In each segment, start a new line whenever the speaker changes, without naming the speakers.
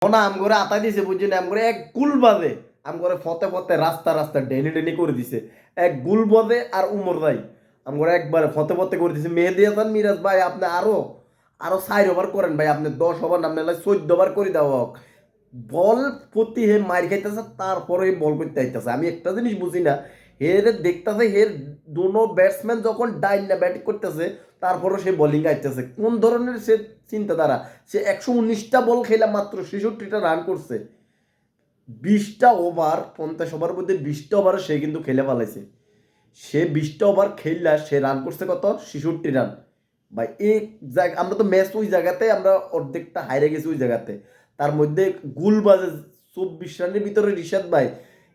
না আম করে আতা দিছে বুঝছেন, আম করে এক গুল বাজে, আম করে ফতে ফতে রাস্তা রাস্তা ডেনি ডেনি করে দিছে, এক গুল বাজে আর উমর ভাই আম করে একবারে ফতে ফতে করে দিছে। মেহেদি হাসান মিরাজ ভাই আপনি আরো আরো 4 ওভার করেন ভাই, আপনি 10 ওভার নামলে 14 ওভার করে দেওয়া হোক। বল প্রতি হে মার খাইতেছে তারপরে বল করতে আইতেছে। আমি একটা জিনিস বুঝি না, হের দেখতেছে হের দুনো ব্যাটসম্যান যখন ডাইন না ব্যাটিং করতেছে তারপরে সে বোলিং আইতেছে, কোন ধরনের সে চিন্তাধারা। সে 119টা বল খেলা মাত্র 66টা রান করছে, 20টা ওভার 50 ওভার মধ্যে 20টা ওভার সে কিন্তু খেলে ফেলাইছে। সে 20টা ওভার খেললা সে রান করছে কত, 66 রান। ভাই এই জায়গা আমরা তো ম্যাচ ওই জায়গাতে আমরা অর্ধেকটা হাইরে গেছি ওই জায়গাতে, তার মধ্যে গুল বাজে 24 রানের ভিতরে রিশাদ ভাই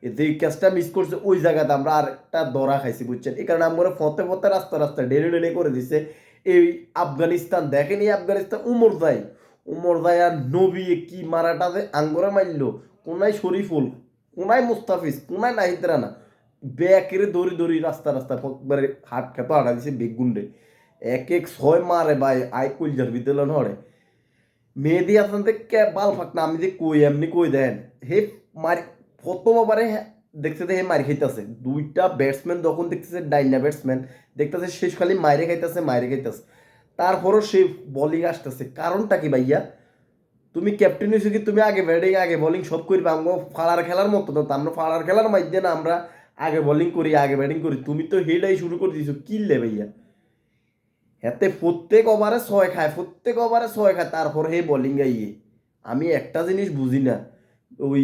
যে ক্যাচটা মিস করছে ওই জায়গাতে আমরা আর একটা দরা খাইছি বুঝছেন। এই কারণে আমরা ফতে ফতে রাস্তা রাস্তা ডেলে ডেলে করে দিছে। এই আফগানিস্তান দেখেন, এই আফগানিস্তান উমর যায় আর নবী কি মারাটা যে আঙ্গরে মারলো, কোনায় শরীফুল, কোনায় মুস্তাফিজ, কোনায় নাহিদ রানা, ব্যাকেরে দৌড়ি দৌড়ি রাস্তা রাস্তা একবারে হাট খেতো হাঁটা দিছে বেগুন্ডে, এক এক 6 মারে ভাই আই কইলার ভিতরে নড়ে। মেহেদি হাসান থেকে বাল ফাঁক না, আমি যে কই এমনি কই দেন হে মারি প্রথম ওভারে দেখতেছে হে মারি খাইতেছে, দুইটা ব্যাটসম্যান যখন দেখতেছে ডাইনা ব্যাটসম্যান দেখতেছে শেষ খালি মাইরে খাইতেছে, তারপরও সে বলিং আসতেছে। কারণটা কি ভাইয়া? তুমি ক্যাপ্টেন হয়েছো কি তুমি আগে ব্যাটিং আগে বোলিং সব করবে, আমরা ফাড়ার খেলার মতো তো আমরা ফাড়ার খেলার মাধ্যমে না আমরা আগে বোলিং করি আগে ব্যাটিং করি, তুমি তো হেডাই শুরু করে দিছো কিনলে ভাইয়া। এতে প্রত্যেক ওভারে 6 খায় তারপর হে বোলিং গাইয়ে। আমি একটা জিনিস বুঝি না, ওই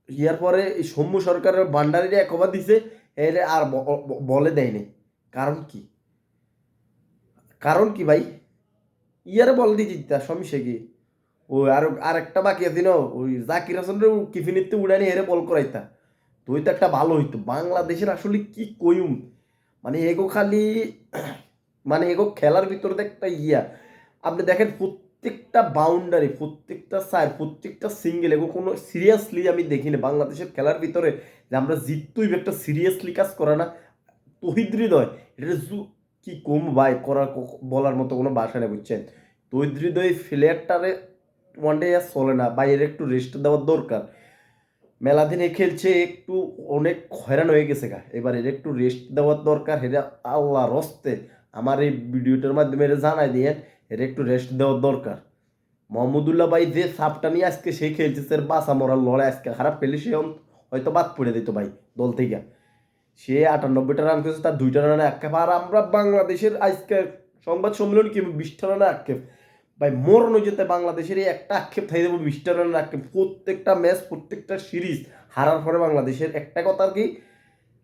ইয়ার পরে এই সৌম্য সরকারের ভান্ডারিরে 1 ওভার দিছে, এর আর বলে দেয়নি। কারণ কি? কারণ কি ভাই? ইয়ারে বল দিয়ে জিততা সমস্যা কি? ওই আর একটা বাকি আছে না, ওই জাকির হাসানের কিফিনিতে উড়ানি হেরে বল করাইতা, তুই তো একটা ভালো হইতো। বাংলাদেশের আসলে কি কইম, মানে এগো খালি মানে এগো খেলার ভিতরে তো একটা আপনি দেখেন প্রত্যেকটা বাউন্ডারি প্রত্যেকটা সাইড প্রত্যেকটা সিঙ্গেল এগো কোনো সিরিয়াসলি আমি দেখি না বাংলাদেশের খেলার ভিতরে যে আমরা জিততেই একটা সিরিয়াসলি কাজ করে না। তহিদ হৃদয় এটা কি কম ভাই করার বলার মতো কোনো ভাষা নেই বুঝছেন। তহিদ হৃদয় প্লেয়ারটারে ওয়ানডে আর চলে না, বাইরে একটু রেস্ট দেওয়ার দরকার। মেলা দিনে খেলছে একটু অনেক হয়রান হয়ে গেছে গা, এবার এর একটু রেস্ট দেওয়ার দরকার। হেরা আল্লাহ রস্তে আমার এই ভিডিওটার মাধ্যমে এটা জানাই দিয়ে এর একটু রেস্ট দেওয়ার দরকার। মোহাম্মদুল্লাহ ভাই যে সাপটা নিয়ে আজকে সে খেলছে সে বাসা মরার লড়াই, আজকে খারাপ পেলে সে হয়তো বাদ পড়ে দিত ভাই দল থেকে। সে 98টা রান করেছে, তার 2টা রানে আক্ষেপ। আর আমরা বাংলাদেশের আজকে সংবাদ সম্মেলন কি 20টা রানে আক্ষেপ ভাই, মরণ যেতে বাংলাদেশের এই একটা আক্ষেপ থাই দেবো 20টা রানের আক্ষেপ। প্রত্যেকটা ম্যাচ প্রত্যেকটা সিরিজ হারার পরে বাংলাদেশের একটা কথা কি,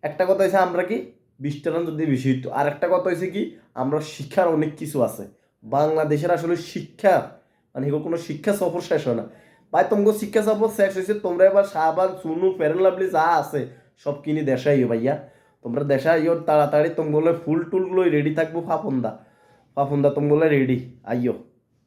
একটা কথা হয়েছে আমরা কি 20টা রান যদি বেশি হইতো, আর একটা কথা হয়েছে কি আমরা শিক্ষার অনেক কিছু আছে বাংলাদেশের আসলে শিক্ষা, মানে এগুলো কোনো শিক্ষা সফর শেষ হয় না ভাই। তোমাকে শিক্ষা সফর শেষ হয়েছে, তোমরা এবার শাহবাগ সুনু ফেরেন লাভলি যা আছে সব কিনে দেশাইও ভাইয়া। তোমরা দেশাইও তাড়াতাড়ি, তোমাগুলো ফুল টুলগুলো রেডি থাকবো। ফাফন্দা তোমাগুলো রেডি আইও।